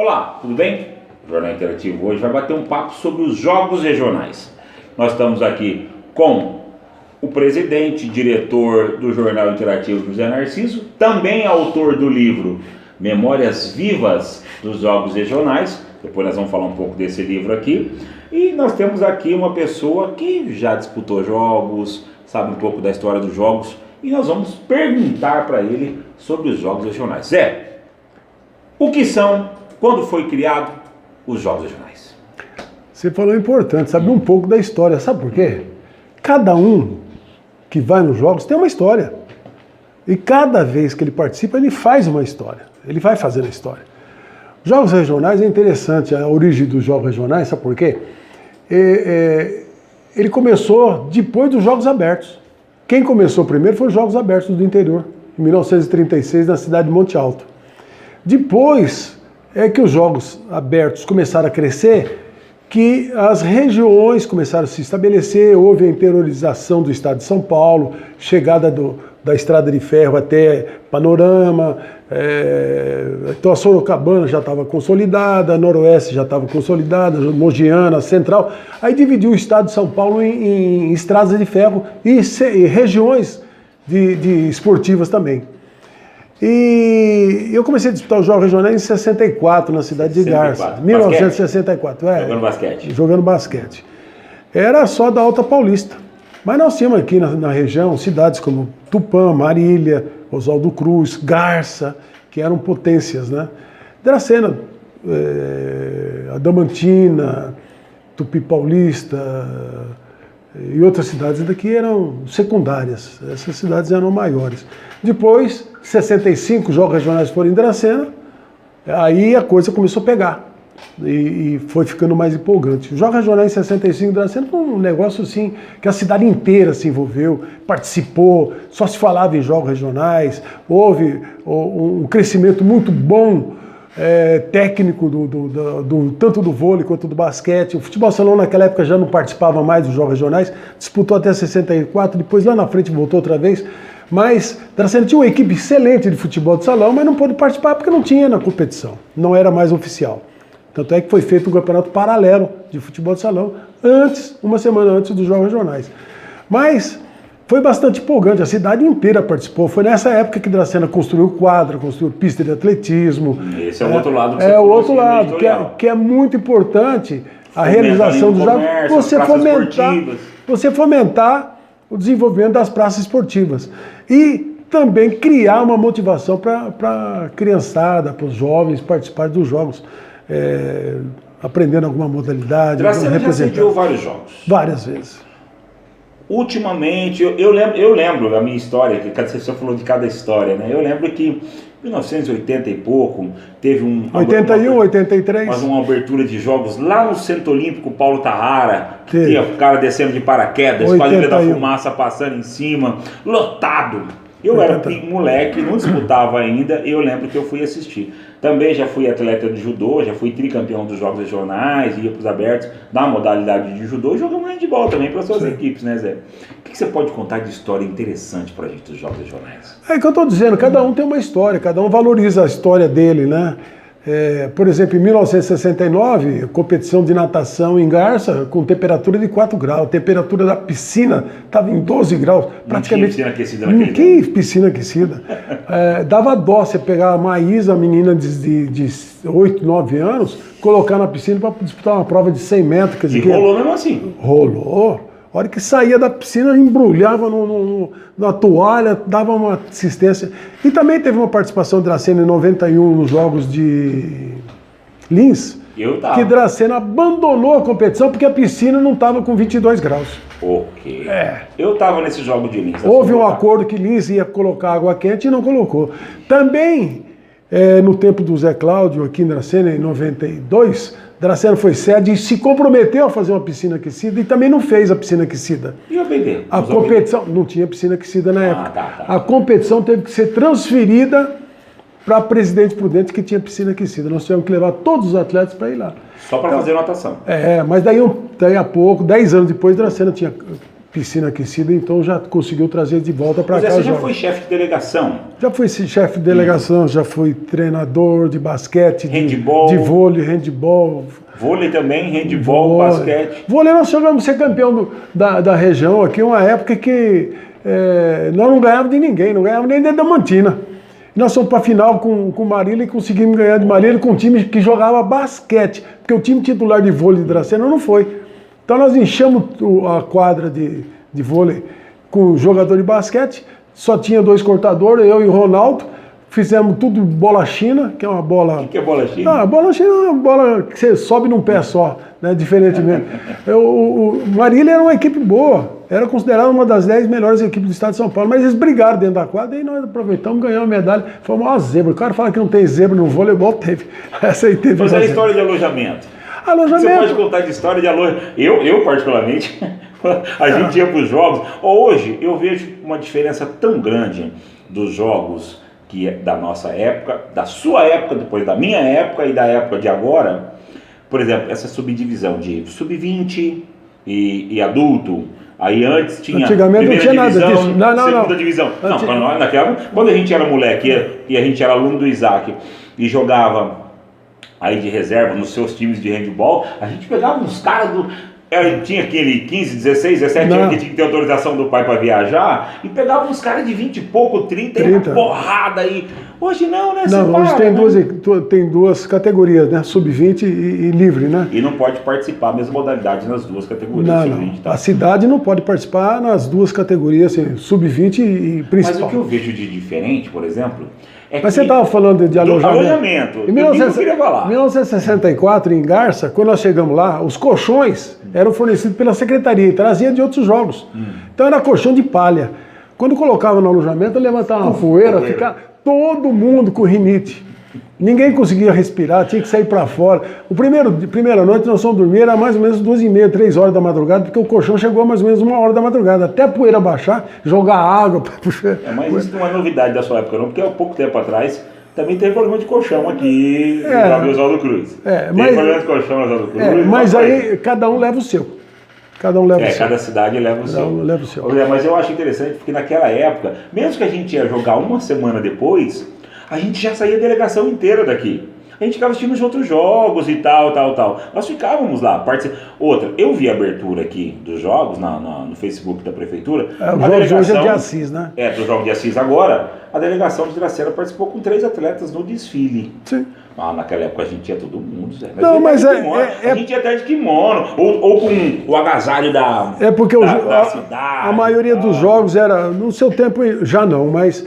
Olá, tudo bem? O Jornal Interativo hoje vai bater um papo sobre os jogos regionais. Nós estamos aqui com o presidente, diretor do Jornal Interativo, José Narciso, também autor do livro Memórias Vivas dos Jogos Regionais. Depois nós vamos falar um pouco desse livro aqui. E nós temos aqui uma pessoa que já disputou jogos, sabe um pouco da história dos jogos, e nós vamos perguntar para ele sobre os jogos regionais. Zé, o que são, quando foi criado, os jogos regionais? Você falou importante, saber um pouco da história. Sabe por quê? Cada um que vai nos jogos tem uma história. E cada vez que ele participa, ele faz uma história. Ele vai fazendo a história. Jogos regionais é interessante, a origem dos jogos regionais, sabe por quê? Ele começou depois dos Jogos Abertos. Quem começou primeiro foi os Jogos Abertos do interior, em 1936, na cidade de Monte Alto. Depois é que os Jogos Abertos começaram a crescer, que as regiões começaram a se estabelecer, houve a interiorização do estado de São Paulo, chegada da estrada de ferro até Panorama, então a Sorocabana já estava consolidada, a Noroeste já estava consolidada, Mogiana, Central, aí dividiu o estado de São Paulo em estradas de ferro e regiões de esportivas também. E eu comecei a disputar os Jogos Regionais em 64, na cidade de Garça. 1964, Jogando basquete. Jogando basquete. Era só da Alta Paulista. Mas nós tínhamos aqui na região cidades como Tupã, Marília, Oswaldo Cruz, Garça, que eram potências, né? Dracena, Adamantina, Tupi Paulista e outras cidades daqui eram secundárias. Essas cidades eram maiores. Depois, 65 jogos regionais foram em Dracena, aí a coisa começou a pegar. E foi ficando mais empolgante. Os Jogos Regionais em 65 em Dracena foi um negócio assim, que a cidade inteira se envolveu, participou, só se falava em Jogos Regionais, houve um crescimento muito bom técnico tanto do vôlei quanto do basquete. O futebol salão naquela época já não participava mais dos Jogos Regionais, disputou até 64, depois lá na frente voltou outra vez. Mas Dracena tinha uma equipe excelente de futebol de salão, mas não pôde participar porque não tinha na competição, não era mais oficial. Tanto é que foi feito um campeonato paralelo de futebol de salão uma semana antes dos Jogos Regionais. Mas foi bastante empolgante, a cidade inteira participou. Foi nessa época que Dracena construiu quadra, construiu pista de atletismo. Esse é o outro lado que você falou. É o outro lado, que é muito importante a realização dos jogos. Você fomentar o desenvolvimento das praças esportivas. E também criar uma motivação para a criançada, para os jovens participarem dos jogos. Aprendendo alguma modalidade. Dracena já sediou vários jogos. Várias vezes. Ultimamente, eu lembro a minha história, que você falou de cada história, né? Eu lembro que em 1980 e pouco, teve 81, 83. Mas uma abertura de jogos lá no Centro Olímpico Paulo Tarrara, que tinha o cara descendo de paraquedas, quase ver da fumaça passando em cima, lotado. Eu era moleque, não disputava ainda, eu lembro que eu fui assistir. Também já fui atleta de judô, já fui tricampeão dos Jogos Regionais, ia para os abertos, na modalidade de judô, e jogamos handebol também para as suas equipes, né, Zé? O que você pode contar de história interessante para a gente dos Jogos Regionais? É que eu estou dizendo, cada um tem uma história, cada um valoriza a história dele, né? Por exemplo, em 1969, competição de natação em Garça com temperatura de 4 graus. A temperatura da piscina estava em 12 graus. Praticamente. Não tinha piscina aquecida naquele tempo. Que piscina aquecida? Dava dó você pegar a Maísa, a menina de 8, 9 anos, colocar na piscina para disputar uma prova de 100 metros. E rolou mesmo assim? Rolou. A hora que saía da piscina, embrulhava na toalha, dava uma assistência. E também teve uma participação de Dracena em 91 nos Jogos de Lins, que Dracena abandonou a competição porque a piscina não estava com 22 graus. Ok. Eu estava nesse jogo de Lins. Houve um acordo que Lins ia colocar água quente e não colocou. Também, no tempo do Zé Cláudio, aqui em Dracena, em 92... Dracena foi sede e se comprometeu a fazer uma piscina aquecida e também não fez a piscina aquecida. E o ABD? A competição não tinha piscina aquecida na época. A competição teve que ser transferida para Presidente Prudente, que tinha piscina aquecida. Nós tivemos que levar todos os atletas para ir lá. Só para fazer natação. Mas daí a pouco, 10 anos depois, Dracena tinha piscina aquecida, então já conseguiu trazer de volta para cá. Você já foi chefe de delegação? Já fui chefe de delegação, já fui treinador de basquete, handball, de vôlei, handball. Vôlei também, handball, basquete. Vôlei nós chegamos a ser campeão da região aqui, uma época que nós não ganhávamos de ninguém, não ganhávamos nem dentro da Mantina. Nós fomos para a final com Marília e conseguimos ganhar de Marília com um time que jogava basquete, porque o time titular de vôlei de Dracena não foi. Então nós enchemos a quadra de vôlei com jogador de basquete, só tinha 2 cortadores, eu e o Ronaldo, fizemos tudo bola china, que é uma bola... O que é bola china? Ah, bola china é uma bola que você sobe num pé só, né, diferentemente. O Marília era uma equipe boa, era considerada uma das 10 melhores equipes do estado de São Paulo, mas eles brigaram dentro da quadra e nós aproveitamos, ganhamos a medalha. Foi uma zebra. O cara fala que não tem zebra no voleibol, teve. Essa aí teve. Mas a história de alojamento. Você pode contar de história de alojamento. Eu particularmente, a gente ia para os jogos. Hoje eu vejo uma diferença tão grande dos jogos que é da nossa época, da sua época, depois da minha época e da época de agora. Por exemplo, essa subdivisão de sub-20 e adulto. Aí antes tinha antigamente não tinha nada disso. Segunda divisão. Não, naquela, quando a gente era moleque e a gente era aluno do Isaac e jogava aí de reserva nos seus times de handball, a gente pegava uns caras do... tinha aquele 15, 16, 17 anos que tinha que ter autorização do pai para viajar e pegava uns caras de 20 e pouco, 30 e porrada aí. Hoje não, né? Não, hoje tem duas categorias, né? Sub-20 e livre, né? E não pode participar, mesma modalidade nas duas categorias. Não. A cidade não pode participar nas duas categorias, assim, sub-20 e principal. Mas o que eu vejo de diferente, por exemplo, é Mas você estava falando de alojamento. Em 1964, em Garça, quando nós chegamos lá, os colchões eram fornecidos pela secretaria e trazia de outros jogos. Então era colchão de palha. Quando colocava no alojamento, levantava uma poeira, ficava todo mundo com rinite. Ninguém conseguia respirar, tinha que sair para fora. Primeira noite nós fomos dormir, era mais ou menos 2h30, 3 horas da madrugada, porque o colchão chegou a mais ou menos 1 hora da madrugada. Até a poeira baixar, jogar água para puxar. Mas isso não é novidade da sua época, não, porque há pouco tempo atrás também teve problema de colchão aqui no Oswaldo Cruz. Teve problema de colchão no Oswaldo Cruz. Mas aí cada um leva o seu. Cada um leva o seu. Cada cidade leva o seu. Cada um leva o seu. Mas eu acho interessante porque naquela época, mesmo que a gente ia jogar uma semana depois, a gente já saía a delegação inteira daqui. A gente ficava assistindo os outros jogos e tal. Nós ficávamos lá. Outra, eu vi a abertura aqui dos jogos no Facebook da Prefeitura. O jogo de hoje é de Assis, né? Do jogo de Assis agora. A delegação de Dracena participou com 3 atletas no desfile. Sim. Naquela época a gente tinha todo mundo, Zé. A gente ia até de kimono, ou com o agasalho da cidade. A maioria dos jogos era, no seu tempo já não, mas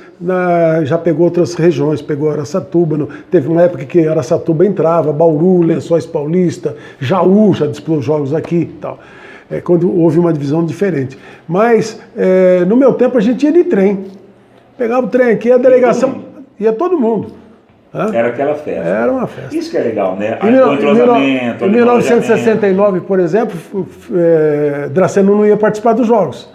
já pegou outras regiões, pegou Araçatuba, teve uma época que Araçatuba entrava, Bauru, Lençóis Paulista, Jaú já disputou jogos aqui e tal. Quando houve uma divisão diferente. Mas no meu tempo a gente ia de trem. Pegava o trem aqui, a delegação, ia todo mundo. Era aquela festa. Era uma festa. Isso que é legal, né? Em 1969, por exemplo, Dracena não ia participar dos jogos.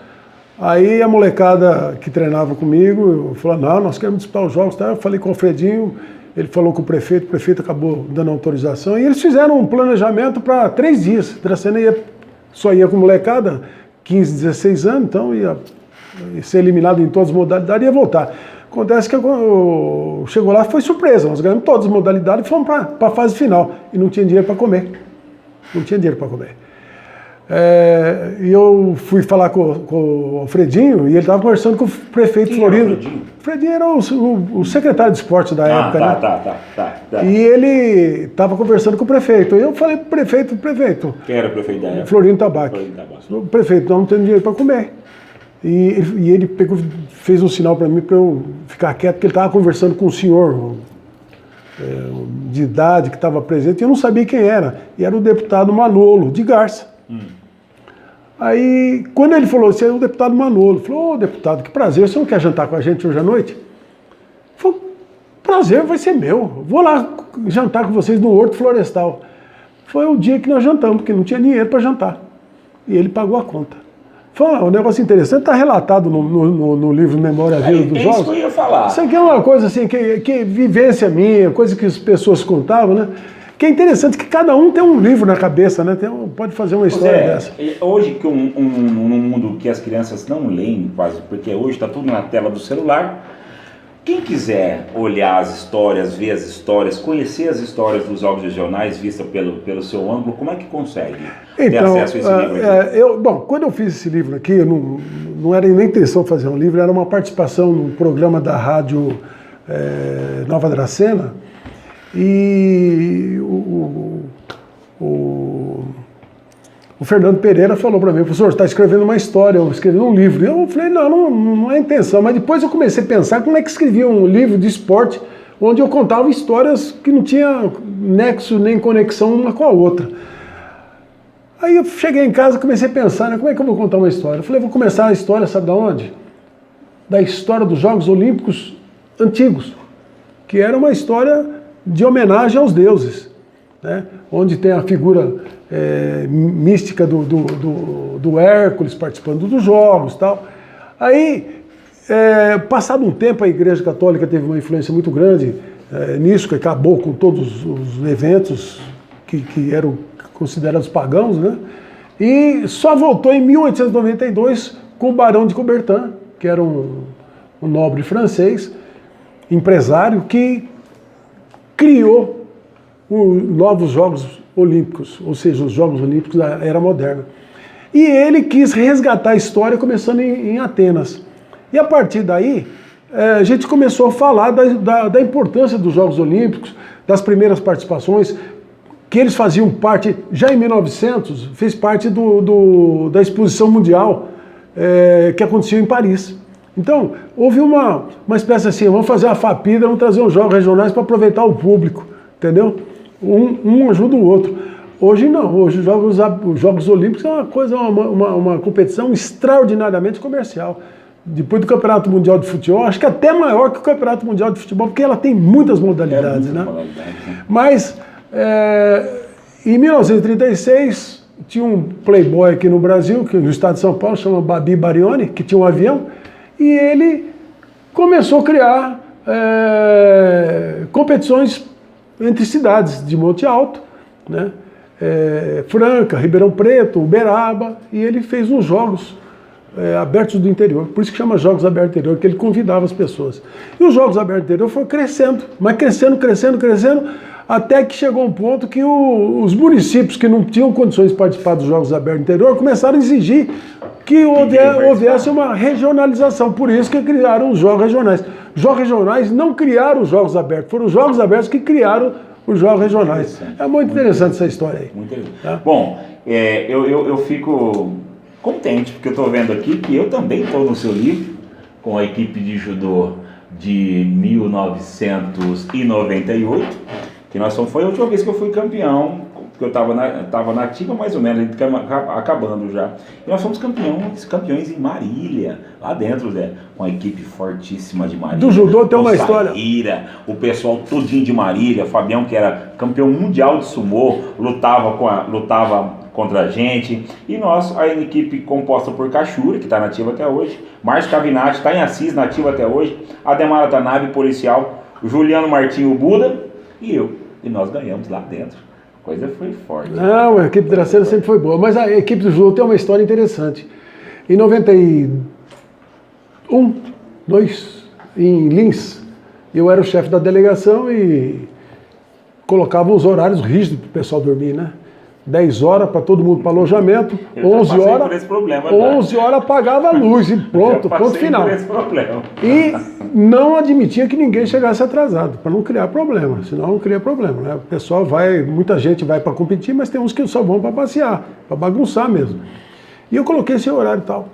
Aí a molecada que treinava comigo falou, não, nós queremos disputar os jogos. Eu falei com o Alfredinho, ele falou com o prefeito acabou dando autorização. E eles fizeram um planejamento para 3 dias. Dracena só ia com molecada, 15, 16 anos, então ia ser eliminado em todas as modalidades e ia voltar. Acontece que chegou lá, foi surpresa, nós ganhamos todas as modalidades e fomos para a fase final. E não tinha dinheiro para comer. E eu fui falar com o Alfredinho e ele estava conversando com o prefeito Florindo. O Fredinho era o secretário de esportes da época, né? Tá. E ele estava conversando com o prefeito. E eu falei pro prefeito. Quem era o prefeito da época? Florindo Tabaque. O prefeito, nós não temos dinheiro para comer. E ele fez um sinal para mim para eu ficar quieto, porque ele estava conversando com um senhor de idade que estava presente, e eu não sabia quem era. E era o deputado Manolo, de Garça. Aí, quando ele falou, você é o deputado Manolo, falou, ô deputado, que prazer, você não quer jantar com a gente hoje à noite? Ele falou, prazer vai ser meu, vou lá jantar com vocês no Horto Florestal. Foi o dia que nós jantamos, porque não tinha dinheiro para jantar. E ele pagou a conta. Foi um negócio interessante, está relatado no livro Memória Viva dos Jogos. Isso que eu ia falar. Isso aqui é uma coisa assim, que vivência minha, coisa que as pessoas contavam, né? Que é interessante que cada um tem um livro na cabeça, né? Pode fazer uma história dessa. Hoje que num mundo que as crianças não leem quase, porque hoje está tudo na tela do celular, quem quiser olhar as histórias, ver as histórias, conhecer as histórias dos jogos regionais vistas pelo seu ângulo, como é que consegue ter acesso a esse livro aqui? Bom, quando eu fiz esse livro aqui, não era nem intenção de fazer um livro, era uma participação num programa da rádio Nova Dracena, e o Fernando Pereira falou para mim: professor, você está escrevendo uma história, eu escrevi um livro. E eu falei: não é intenção. Mas depois eu comecei a pensar como é que escrevia um livro de esporte onde eu contava histórias que não tinha nexo nem conexão uma com a outra. Aí eu cheguei em casa e comecei a pensar, né, como é que eu vou contar uma história? Eu falei: vou começar a história, sabe de onde? Da história dos Jogos Olímpicos antigos, que era uma história de homenagem aos deuses, né? Onde tem a figura mística do Hércules participando dos jogos e tal. Aí, passado um tempo, a Igreja Católica teve uma influência muito grande nisso, que acabou com todos os eventos que eram considerados pagãos, né? E só voltou em 1892 com o Barão de Coubertin, que era um nobre francês, empresário, que criou novos Jogos Olímpicos, ou seja, os Jogos Olímpicos da Era Moderna. E ele quis resgatar a história começando em Atenas. E a partir daí, a gente começou a falar da importância dos Jogos Olímpicos, das primeiras participações, que eles faziam parte, já em 1900, fez parte da Exposição Mundial que aconteceu em Paris. Então, houve uma espécie assim: vamos fazer a FAPIDA, vamos trazer os jogos regionais para aproveitar o público, entendeu? Um ajuda o outro. Hoje não, hoje os Jogos Olímpicos é uma coisa, uma competição extraordinariamente comercial. Depois do Campeonato Mundial de Futebol, acho que até maior que o Campeonato Mundial de Futebol, porque ela tem muitas modalidades, né? Mas, em 1936, tinha um playboy aqui no Brasil, no estado de São Paulo, chama Babi Barioni, que tinha um avião, e ele começou a criar competições entre cidades de Monte Alto, né? Franca, Ribeirão Preto, Uberaba, e ele fez uns jogos abertos do interior, por isso que chama Jogos Abertos do Interior, que ele convidava as pessoas. E os Jogos Abertos do Interior foram crescendo, mas crescendo, até que chegou um ponto que os municípios que não tinham condições de participar dos Jogos Abertos do Interior começaram a exigir que houvesse uma regionalização, por isso que criaram os Jogos Regionais. Os Jogos Regionais não criaram os Jogos Abertos, foram os Jogos Abertos que criaram os Jogos Regionais. É muito interessante essa história aí. Muito interessante. Tá? Bom, eu fico contente, porque eu estou vendo aqui que eu também estou no seu livro, com a equipe de judô de 1998, que foi a última vez que eu fui campeão, porque eu estava na ativa mais ou menos, acabando já. E nós fomos campeões em Marília, lá dentro, com a equipe fortíssima de Marília. Do judô tem uma história. O pessoal todinho de Marília, Fabião, que era campeão mundial de sumô, lutava contra a gente. E nós, a equipe composta por Cachuri, que está nativa até hoje, Márcio Cavinati, está em Assis, nativo até hoje, Ademar Tanabe, policial, Juliano Martinho Buda e eu. E nós ganhamos lá dentro. A coisa foi forte. Não, a equipe Dracena sempre foi boa, mas a equipe do judô tem uma história interessante. Em 92, em Lins, eu era o chefe da delegação e colocava uns horários rígidos para o pessoal dormir, né? 10 horas para todo mundo para alojamento, 11 horas apagava a luz e pronto, ponto final. E não admitia que ninguém chegasse atrasado, para não criar problema, senão não cria problema, né? O pessoal muita gente vai para competir, mas tem uns que só vão para passear, para bagunçar mesmo. E eu coloquei esse horário e tal.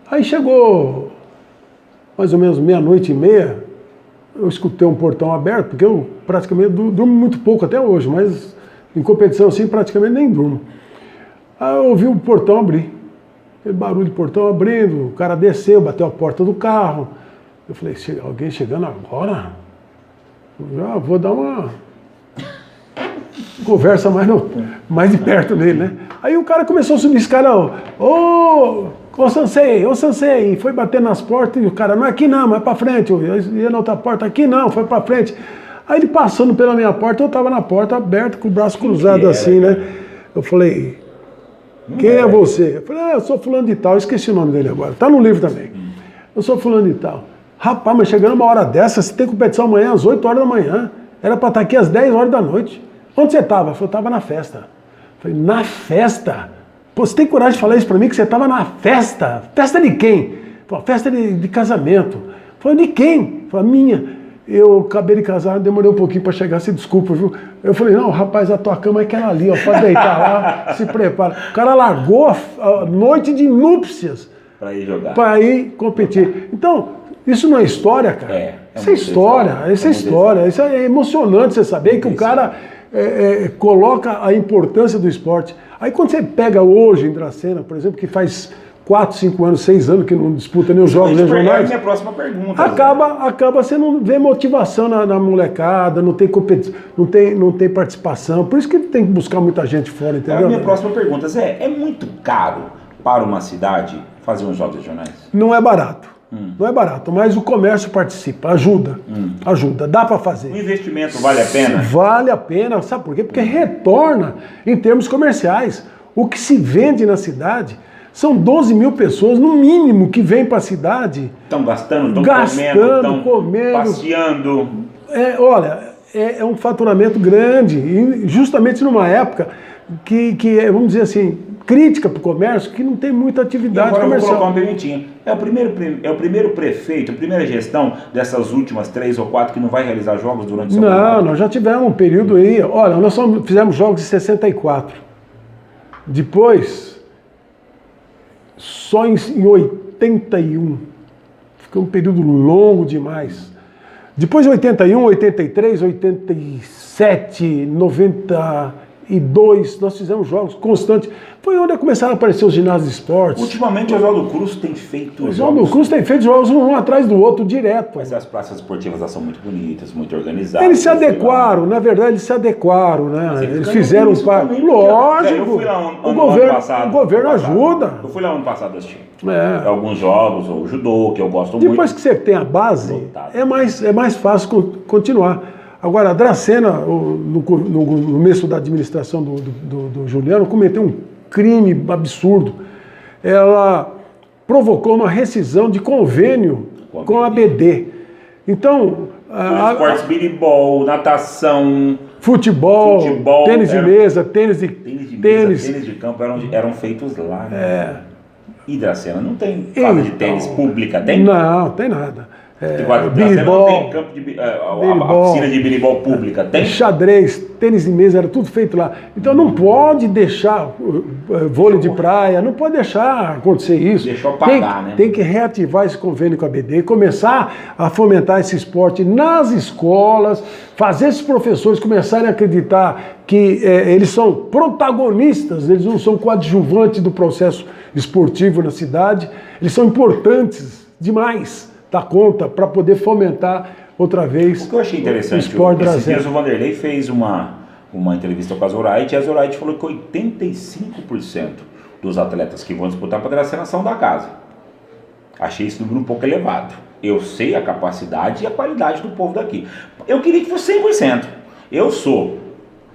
Aí chegou mais ou menos 00:30, eu escutei um portão aberto, porque eu praticamente durmo muito pouco até hoje, mas em competição assim praticamente nem durmo. Aí eu ouvi o portão abrir, aquele barulho de portão abrindo, o cara desceu, bateu a porta do carro. Eu falei: alguém chegando agora? Eu já vou dar uma conversa mais de perto nele, né? Aí o cara começou a subir esse cara: ô Sansei, e foi bater nas portas, e o cara: não, aqui não, mas pra frente. Eu ia na outra porta: aqui não, foi pra frente. Aí ele passando pela minha porta, eu estava na porta aberta, com o braço cruzado assim, né? Eu falei, quem é você? Eu falei, eu sou fulano de tal, eu esqueci o nome dele agora, tá no livro também. Eu sou fulano de tal. Rapaz, mas chegando uma hora dessa, você tem competição amanhã às 8 horas da manhã. Era para estar aqui às 10 horas da noite. Onde você estava? Eu falei, eu estava na festa. Eu falei, na festa? Pô, você tem coragem de falar isso para mim, que você estava na festa? Festa de quem? Falei, festa de casamento. Eu falei, de quem? Eu falei, minha. Eu acabei de casar, demorei um pouquinho para chegar, se desculpa, viu? Eu falei, não, rapaz, a tua cama é aquela ali, ó, pode deitar lá, se prepara. O cara largou a noite de núpcias para ir jogar. Para ir competir. Então, isso não é história, cara. Isso é história, isso é história. Isso é emocionante você saber que o cara coloca a importância do esporte. Aí quando você pega hoje em Dracena, por exemplo, que faz 4, 5 anos, 6 anos que não disputa nem os jogos regionais. É a minha próxima pergunta. Acaba você não vê motivação na molecada, não tem competição, não tem participação. Por isso que tem que buscar muita gente fora, entendeu? A minha próxima pergunta, Zé, é muito caro para uma cidade fazer uns jogos regionais? Não é barato. Não é barato, mas o comércio participa, ajuda, dá para fazer. O investimento vale a pena? Vale a pena, sabe por quê? Porque retorna em termos comerciais. O que se vende na cidade são 12 mil pessoas, no mínimo, que vêm para a cidade. Estão gastando, estão comendo, passeando. Olha, é um faturamento grande, e justamente numa época que vamos dizer assim, crítica para o comércio, que não tem muita atividade comercial. Agora eu vou colocar uma perguntinha. É o primeiro prefeito, a primeira gestão dessas últimas 3 ou 4 que não vai realizar jogos durante o seu mandato? Não, nós já tivemos um período aí. Olha, nós fizemos jogos em 64. Depois, só em 81. Ficou um período longo demais. Depois de 81, 83, 87, 92, nós fizemos jogos constantes. Foi onde começaram a aparecer os ginásios de esportes. Ultimamente o Oswaldo Cruz tem feito jogos. O Oswaldo Cruz tem feito jogos um atrás do outro, direto. Mas as praças esportivas lá são muito bonitas, muito organizadas. Eles se adequaram, na verdade eles se adequaram, né? Eles fizeram um par. Lógico, eu fui lá o governo ajuda. Eu fui lá ano passado assistir. Alguns jogos, o judô, que eu gosto muito. Depois que você tem a base, é mais fácil continuar. Agora, a Dracena, no começo da administração do Juliano, cometeu um crime absurdo. Ela provocou uma rescisão de convênio com a BD. Então... esportes biribol, natação... Futebol, tênis de mesa, tênis de campo eram feitos lá. E Dracena não tem quadra de tênis pública, tem? Não, tem nada. Biribol, não tem campo de a piscina de biribol pública, tem? Xadrez, tênis de mesa, era tudo feito lá. Então não pode deixar vôlei de praia, não pode deixar acontecer isso. Deixou pagar, né? Tem que reativar esse convênio com a BD, começar a fomentar esse esporte nas escolas, fazer esses professores começarem a acreditar que eles são protagonistas, eles não são coadjuvantes do processo esportivo na cidade, eles são importantes demais da conta para poder fomentar outra vez o que eu achei interessante, esses dias o Vanderlei fez uma entrevista com a Zoraide, e a Zoraide falou que 85% dos atletas que vão disputar para a Dracena são da casa. Achei esse número um pouco elevado. Eu sei a capacidade e a qualidade do povo daqui. Eu queria que fosse 100%. Eu sou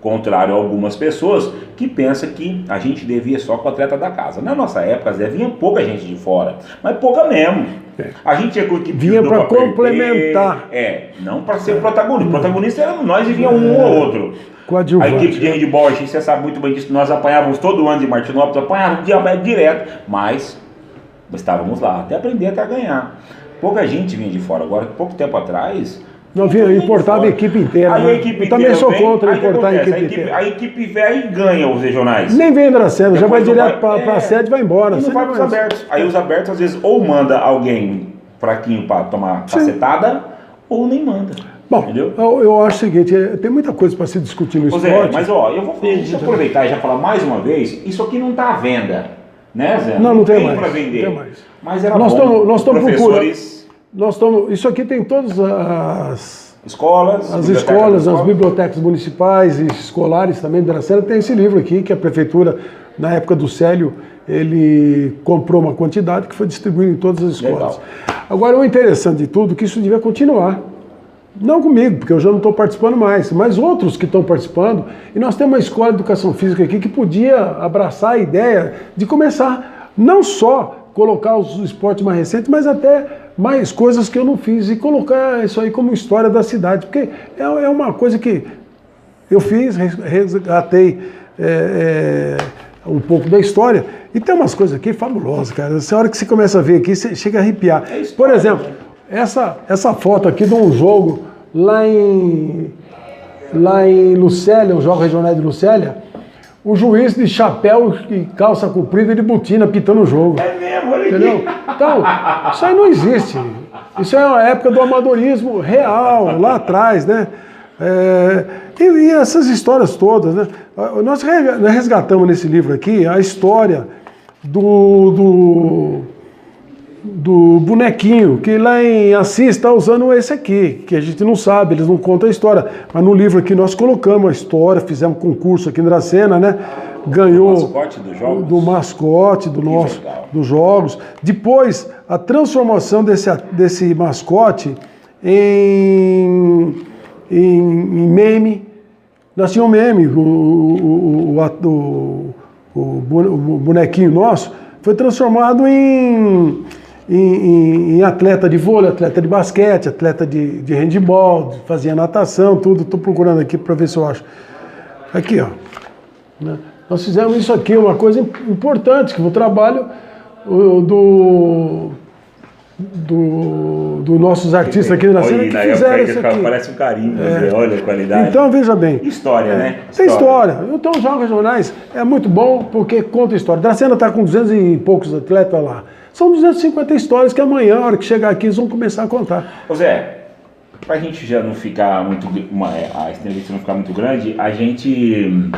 contrário a algumas pessoas que pensam que a gente devia só com o atleta da casa. Na nossa época, vinha pouca gente de fora, mas pouca mesmo. A gente tinha que vinha para complementar. Não para ser protagonista. O protagonista éramos nós e vinha um ou outro. A equipe de handebol, você sabe muito bem disso, nós apanhávamos todo ano de Martinópolis, apanhávamos direto, mas estávamos lá, até aprender, até ganhar. Pouca gente vinha de fora. Agora, pouco tempo atrás... Não importava a equipe inteira. Aí a equipe eu também sou contra importar a equipe inteira. A equipe vem e ganha os regionais. Nem vem na cena, já vai direto para a sede e vai embora. E não vai para os abertos. Aí os abertos, às vezes, ou manda alguém fraquinho para tomar cacetada, ou nem manda. Bom, entendeu? Eu acho o seguinte, tem muita coisa para se discutir no esporte. Zé, mas deixa eu aproveitar e já falar mais uma vez, isso aqui não está à venda, né, Zé? Não tem mais. Para vender. Não tem mais. Mas era nós estamos procurando. Isso aqui tem todas as escolas, as bibliotecas municipais e escolares também de Dracena. Tem esse livro aqui que a prefeitura, na época do Célio, ele comprou uma quantidade que foi distribuída em todas as escolas. Legal. Agora, o interessante de tudo é que isso devia continuar. Não comigo, porque eu já não estou participando mais, mas outros que estão participando. E nós temos uma escola de educação física aqui que podia abraçar a ideia de começar não só colocar os esportes mais recentes, mas até mais coisas que eu não fiz e colocar isso aí como história da cidade, porque é uma coisa que eu fiz, resgatei um pouco da história, e tem umas coisas aqui fabulosas, cara. Essa hora que você começa a ver aqui, você chega a arrepiar. Por exemplo, essa foto aqui de um jogo lá em Lucélia, um jogo regional de Lucélia, o juiz de chapéu e calça comprida e de botina pitando o jogo. É mesmo, olha aqui. Entendeu? Então, isso aí não existe. Isso é uma época do amadorismo real, lá atrás, né? E essas histórias todas, né? Nós resgatamos nesse livro aqui a história do bonequinho, que lá em Assis está usando esse aqui, que a gente não sabe, eles não contam a história. Mas no livro aqui nós colocamos a história, fizemos concurso aqui em Dracena, né? Ganhou do mascote dos jogos. Do mascote dos jogos. Depois, a transformação desse mascote em meme. Nós tínhamos um meme, o bonequinho nosso foi transformado em atleta de vôlei, atleta de basquete, atleta de handebol, fazia natação, tudo. Estou procurando aqui para ver se eu acho. Aqui, ó. Né? Nós fizemos isso aqui, uma coisa importante, que o trabalho dos nossos artistas aqui na cena que fizeram isso aqui. Parece um carinho, olha a qualidade. Então, veja bem. História, né? Tem história. Então, os jogos regionais é muito bom porque conta história. Dracena está com 200 e poucos atletas lá. São 250 histórias que amanhã, a hora que chegar aqui, eles vão começar a contar. Ô Zé, pra gente já não ficar muito... a entrevista não ficar muito grande, a gente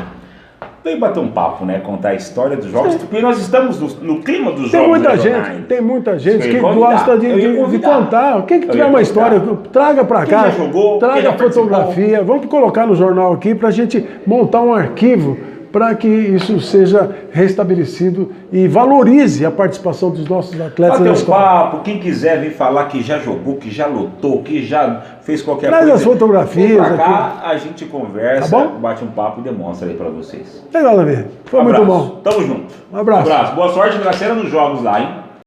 veio bater um papo, né? Contar a história dos jogos, porque nós estamos no clima dos jogos regionais. Tem muita gente que gosta de contar. Quem que tiver uma história, traga pra cá. Quem já jogou, traga fotografia. Vamos colocar no jornal aqui pra gente montar um arquivo para que isso seja restabelecido e valorize a participação dos nossos atletas na escola. Papo, quem quiser vir falar que já jogou, que já lutou, que já fez qualquer coisa. Traz as fotografias. Vem pra cá, a gente conversa, tá bom? bate um papo e demonstra aí para vocês. Legal, Davi. Foi muito bom. Tamo junto. Um abraço. Boa sorte, Dracena, nos jogos lá, hein?